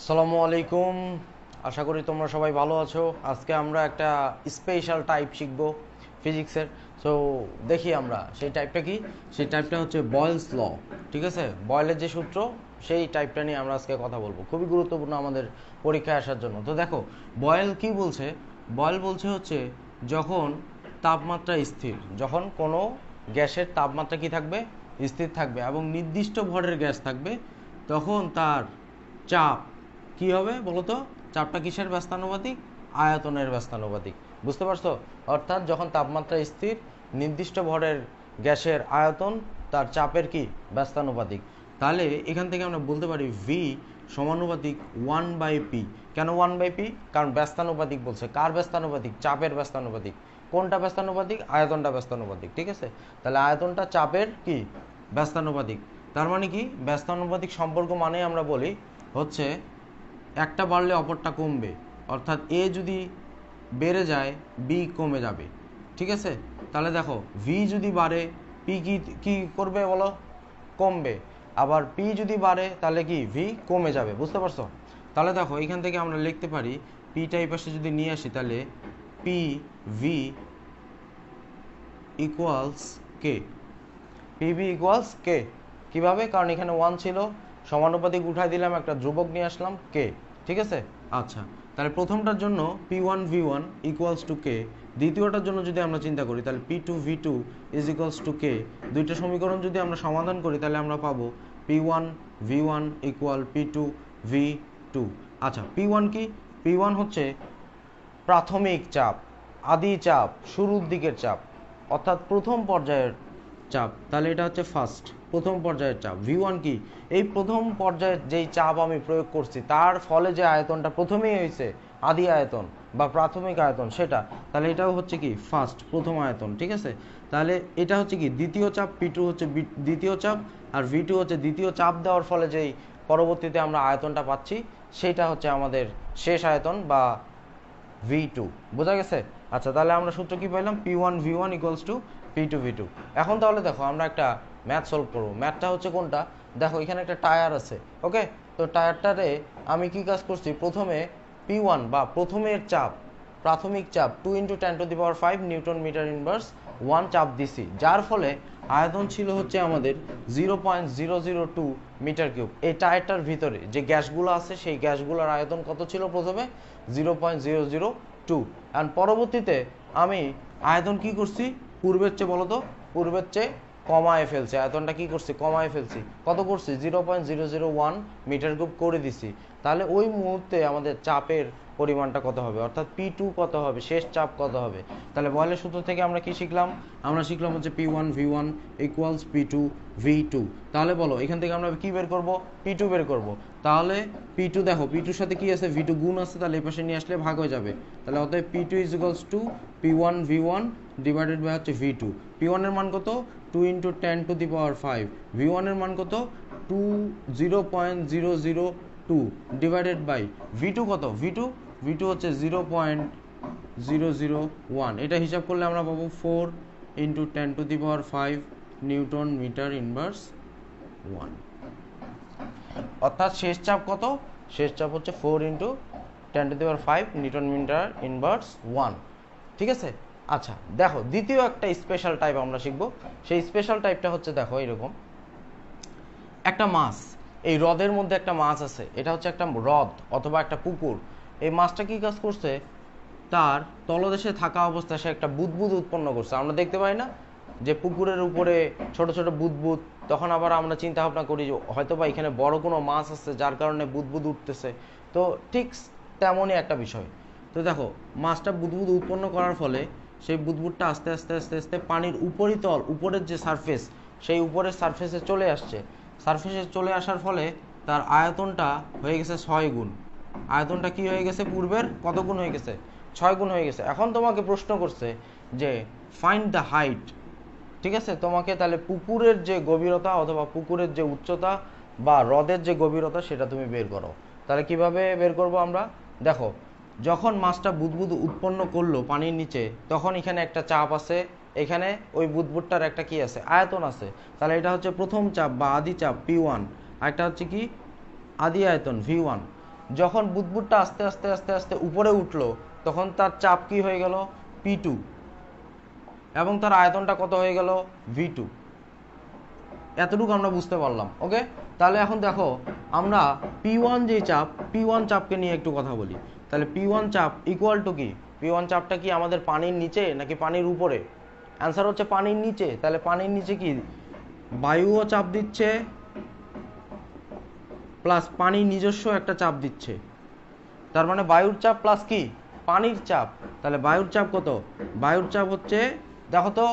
আসসালামু আলাইকুম। আশা করি তোমরা সবাই ভালো আছো। আজকে আমরা একটা স্পেশাল টাইপ শিখব ফিজিক্সের। সো দেখি আমরা সেই টাইপটা কি। সেই টাইপটা হচ্ছে বয়েলস ল। ঠিক আছে, বয়েলের যে সূত্র সেই টাইপটা নিয়ে আমরা আজকে কথা বলবো, খুবই গুরুত্বপূর্ণ আমাদের পরীক্ষায় আসার জন্য। তো দেখো, বয়েল কি বলছে। বয়েল বলছে হচ্ছে যখন তাপমাত্রা স্থির, যখন কোনো গ্যাসের তাপমাত্রা কি থাকবে, স্থির থাকবে এবং নির্দিষ্ট ভরের গ্যাস থাকবে, তখন তার চাপ কি হবে বলতো? চাপটা কিসের ব্যস্তানুপাতিক? আয়তনের ব্যস্তানুপাতিক। বুঝতে পারছো? অর্থাৎ যখন তাপমাত্রা স্থির, নির্দিষ্ট ভরের গ্যাসের আয়তন তার চাপের কি ব্যস্তানুপাতিক। তাহলে এখান থেকে আমরা বলতে পারি ভি সমানুপাতিক 1/p। কেন 1/p? কারণ ব্যস্তানুপাতিক বলছে। কার ব্যস্তানুপাতিক? চাপের ব্যস্তানুপাতিক। কোনটা ব্যস্তানুপাতিক? আয়তনটা ব্যস্তানুপাতিক। ঠিক আছে, তাহলে আয়তনটা চাপের কি ব্যস্তানুপাতিক। তার মানে কি, ব্যস্তানুপাতিক সম্পর্ক মানে আমরা বলি হচ্ছে একটা বাড়লে অপরটা কমবে। অর্থাৎ এ যদি বেড়ে যায়, বি কমে যাবে। ঠিক আছে, তাহলে দেখো ভি যদি বাড়ে, পি কি কি করবে বলো? কমবে। আবার পি যদি বাড়ে তাহলে কি ভি কমে যাবে। বুঝতে পারছো? তাহলে দেখো এখান থেকে আমরা লিখতে পারি পিটা এই পাশে যদি নিয়ে আসি, তাহলে পি ভি ইকুয়ালস কে। পিভি ইকুয়ালস কে। কীভাবে? কারণ এখানে 1 ছিল, সমানুপাতিক উঠাই দিলাম, একটা ধ্রুবক নিয়ে আসলাম কে। ঠিক আছে, আচ্ছা। তাহলে প্রথমটার জন্য P1V1 ইকুয়ালস টু কে, দ্বিতীয়টার জন্য যদি আমরা চিন্তা করি তাহলে P2V2 ইজ ইকুয়ালস টু কে। দুইটা সমীকরণ যদি আমরা সমাধান করি তাহলে আমরা পাবো P1V1 ইকুয়াল P2V2। আচ্ছা, P1 কি? P1 হচ্ছে প্রাথমিক চাপ, আদি চাপ, শুরুর দিকের চাপ, অর্থাৎ প্রথম পর্যায়ের চাপ। তাহলে এটা হচ্ছে ফার্স্ট, প্রথম পর্যায়ের চাপ। V1 কি? এই প্রথম পর্যায়ের যেই চাপ আমি প্রয়োগ করছি তার ফলে যে আয়তনটা প্রথমেই হয়েছে, আদি আয়তন বা প্রাথমিক আয়তন সেটা, তাহলে এটাও হচ্ছে কি ফার্স্ট, প্রথম আয়তন। ঠিক আছে, তাহলে এটা হচ্ছে কি দ্বিতীয় চাপ। P2 হচ্ছে দ্বিতীয় চাপ, আর V2 হচ্ছে দ্বিতীয় চাপ দেওয়ার ফলে যেই পরবর্তীতে আমরা আয়তনটা পাচ্ছি সেটা হচ্ছে আমাদের শেষ আয়তন বা V2। বোঝা গেছে? আচ্ছা, তাহলে আমরা সূত্র কি পাইলাম? P1V1 equals to P2V2। এখন তাহলে দেখো আমরা একটা ম্যাথ সলভ করবো। ম্যাথটা হচ্ছে কোনটা? দেখো এখানে একটা টায়ার আছে। ওকে, তো টায়ারটারে আমি কি কাজ করছি? প্রথমে P1 বা প্রথমের চাপ, প্রাথমিক চাপ 2 × 10⁵ নিউটন মিটার ইনভার্স 1 চাপ দিছি, যার ফলে আয়তন ছিল হচ্ছে আমাদের 0.002 মিটার কিউব। এই টায়ারটার ভিতরে যে গ্যাসগুলো আছে সেই গ্যাসগুলোর আয়তন কত ছিল? প্রথমে 0.002। আর পরবর্তীতে আমি আয়তন কি করছি? পূর্বের চেয়ে বলো তো, পূর্বের চেয়ে কমায় ফেলছি। আয়তনটা কি করছি? কমায় ফেলছি। কত করছি? 0.001 মিটার কিউব করে দিছি। তাহলে ওই মুহূর্তে আমাদের চাপের পরিমাণটা কত হবে, অর্থাৎ P2 কত হবে, শেষ চাপ কত হবে। তাহলে বয়লের সূত্র থেকে আমরা কি শিখলাম? আমরা শিখলাম হচ্ছে P1V1 ইকুয়ালস P2V2। তাহলে বলো এখান থেকে আমরা কি বের করব? P2 বের করব। তাহলে P2 দেখো, P2 সাথে কি আছে? V2 গুণ আছে, তাহলে এই পাশে নিয়ে আসলে ভাগ হয়ে যাবে। তাহলে অতএব P2 is equals to P1V1 divided by হচ্ছে V2। P1 এর মান কত? 2 × 10⁵। V1 এর মান কত? 0.002 ডিভাইডেড বাই V2 কত? V2 হচ্ছে 0.001। এটা হিসাব করলে আমরা পাবো 4 × 10⁵ নিউটন মিটার ইনভার্স 1। অর্থাৎ শেষ চাপ কত? শেষ চাপ হচ্ছে 4 × 10⁵ নিউটন মিটার ইনভার্স 1। ঠিক আছে, আচ্ছা দেখো দ্বিতীয় একটা স্পেশাল টাইপ আমরা শিখবো। সেই স্পেশাল টাইপটা হচ্ছে দেখো এরকম একটা মাছ। এই হ্রদের মধ্যে একটা মাছ আছে, এটা হচ্ছে একটা হ্রদ অথবা একটা পুকুর। এই মাছটা কি কাজ করছে? তার তলদেশে থাকা অবস্থায় সে একটা বুদবুদ উৎপন্ন করছে। আমরা দেখতে পাই না যে পুকুরের উপরে ছোট ছোট বুদবুদ? তখন আবার আমরা চিন্তা ভাবনা করি যে হয়তো বা এখানে বড় কোনো মাছ আছে যার কারণে বুদবুদ উঠতেছে। তো ঠিক তেমনই একটা বিষয়। তো দেখো মাছটা বুদবুদ উৎপন্ন করার ফলে সেই বুদবুদটা আস্তে আস্তে আস্তে আস্তে পানির উপরিতল, উপরের যে সারফেস, সেই উপরের সারফেসে চলে আসছে। সারফেসে চলে আসার ফলে তার আয়তনটা হয়ে গেছে 6 গুণ। আয়তনটা কি হয়ে গেছে? পূর্বের কত গুণ হয়ে গেছে? 6 গুণ হয়ে গেছে। এখন তোমাকে প্রশ্ন করছে যে ফাইন্ড দ্য হাইট। ঠিক আছে, তোমাকে তাহলে পুকুরের যে গভীরতা অথবা পুকুরের যে উচ্চতা বা হ্রদের যে গভীরতা সেটা তুমি বের করো। তাহলে কিভাবে বের করব আমরা? দেখো, যখন মাছটা বুদবুদ উৎপন্ন করলো পানির নিচে, তখন এখানে একটা চাপ আছে, এখানে ওই বুদবুদটার একটা কি আছে? আয়তন আছে। তাহলে এটা হচ্ছে প্রথম চাপ বা আদি চাপ P1, আর একটা হচ্ছে কি আদি আয়তন V1। যখন বুদবুদটা আস্তে আস্তে আস্তে আস্তে উপরে উঠলো তখন তার চাপ কি হয়ে গেল P2 এবং তার আয়তনটা কত হয়ে গেল V2। এতটুকু আমরা বুঝতে পারলাম। ওকে, তাহলে এখন দেখো আমরা P1 যে চাপ, P1 চাপকে নিয়ে একটু কথা বলি। তাহলে P1 চাপ ইকুয়াল টু কি? P1 চাপটা কি আমাদের পানির নিচে নাকি পানির উপরে? অ্যান্সার হচ্ছে পানির নিচে। তাহলে পানির নিচে কি বায়ুও চাপ দিচ্ছে প্লাস পানির নিজস্ব একটা চাপ দিচ্ছে, তার মানে বায়ুর চাপ প্লাস কি পানির চাপ। তাহলে বায়ুর চাপ কত? বায়ুর চাপ হচ্ছে, দেখো তো,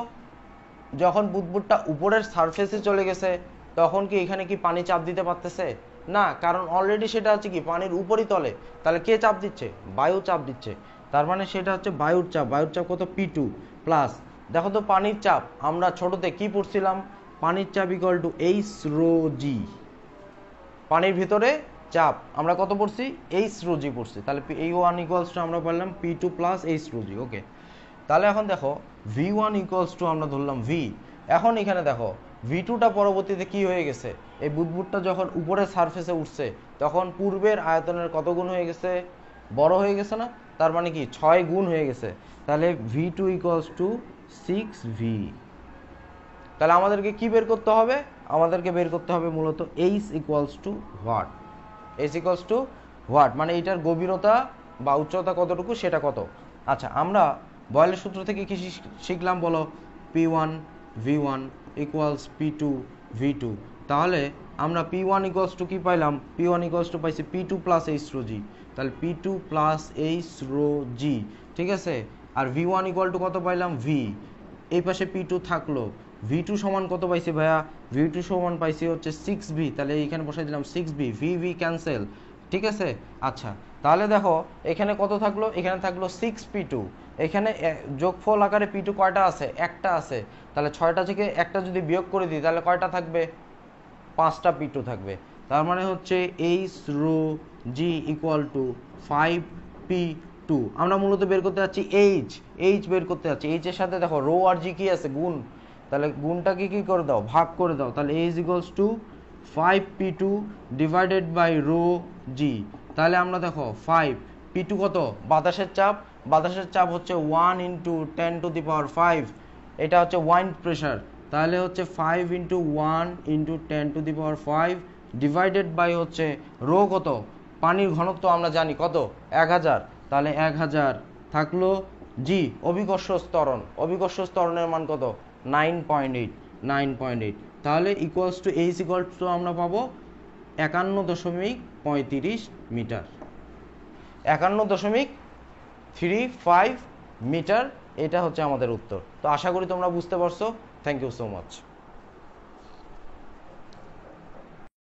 যখন বুদবুদটা উপরের সারফেসে চলে গেছে তখন কি এখানে কি পানি চাপ দিতে পারতেছে না, কারণ অলরেডি সেটা হচ্ছে কি পানির উপরই তলে। তাহলে কে চাপ দিচ্ছে? বায়ু চাপ দিচ্ছে। তার মানে সেটা হচ্ছে বায়ুর চাপ। বায়ুর চাপ কত? P2 প্লাস, দেখো তো পানির চাপ আমরা ছোটতে কি পড়ছিলাম? পানির চাপ equal to H rho G। পানির ভিতরে চাপ আমরা কত পড়ছি? H rho G পড়ছি। তাহলে A1 ইকুয়ালস টু আমরা পারলাম P2 plus H rho G। ওকে, তাহলে এখন দেখো V1 ইকুয়ালস টু আমরা ধরলাম V। এখন এখানে দেখো V2টা পরবর্তীতে কি হয়ে গেছে? এই বুদবুদটা যখন উপরের সারফেসে উঠছে তখন পূর্বের আয়তনের কত গুণ হয়ে গেছে? বড় হয়ে গেছে না? তার মানে কি 6 গুণ হয়ে গেছে। তাহলে V2 ইকুয়ালস টু 6V। তাহলে আমাদেরকে কি বের করতে হবে? আমাদেরকে বের করতে হবে মূলত H equals two what. H equals two what মানে এটার গভীরতা বা উচ্চতা কতটুকু সেটা কত। আচ্ছা, আমরা বয়েলের সূত্র থেকে কি শিখলাম বলো? P1 V1 equals P2 V2। তাহলে আমরা P1 ইকুয়ালস টু কি পাইলাম? P1 ইকুয়ালস টু পাইছি P2 plus H rho G। তাহলে P2 plus H rho G, ঠিক আছে। আর V1 ইকুয়াল টু কত পাইলাম? V। এই পাশে P2 থাকলো। V2 সমান কত পাইছি ভাইয়া? V2 সমান পাইছি হচ্ছে 6V। তাহলে এইখানে বসাই দিলাম 6V। V ক্যান্সেল, ঠিক আছে। আচ্ছা, তাহলে দেখো এখানে কত থাকলো? এখানে থাকলো 6P2। এখানে যোগফল আকারে P2 কয়টা আছে? একটা আছে। তাহলে 6টা থেকে একটা যদি বিয়োগ করে দিই তাহলে কয়টা থাকবে? 5টা P2 থাকবে। তার মানে হচ্ছে H rho G equal to 5P2। আমরা মূলত বের করতে যাচ্ছি H বের করতে যাচ্ছি। H এর সাথে দেখো রো আর জি কি আছে? গুণ। তাহলে গুণটাকে কি করে দাও? ভাগ করে দাও। তাহলে H equals to 5P2 divided by rho G. তাহলে আমরা দেখো 5 P2 কত? বাতাসের চাপ। বাতাসের চাপ হচ্ছে 1 ইন্টু 10 টু দি পাওয়ার 5। এটা হচ্ছে ওয়াইন্ড প্রেশার। তাহলে হচ্ছে 5 into 1 into 10 to the power 5 divided by হচ্ছে রো কত? পানির ঘনত্ব আমরা জানি কত? 1000। তাহলে 1000 থাকলো জি অভিকর্ষ ত্বরণ। অভিকর্ষ ত্বরণের মান কত? 9.8। তাহলে equals to H equals two আমরা পাবো 51.35 মিটার। 51.35 মিটার, এটা হচ্ছে আমাদের উত্তর। তো আশা করি তোমরা বুঝতে পারছো। Thank you so much.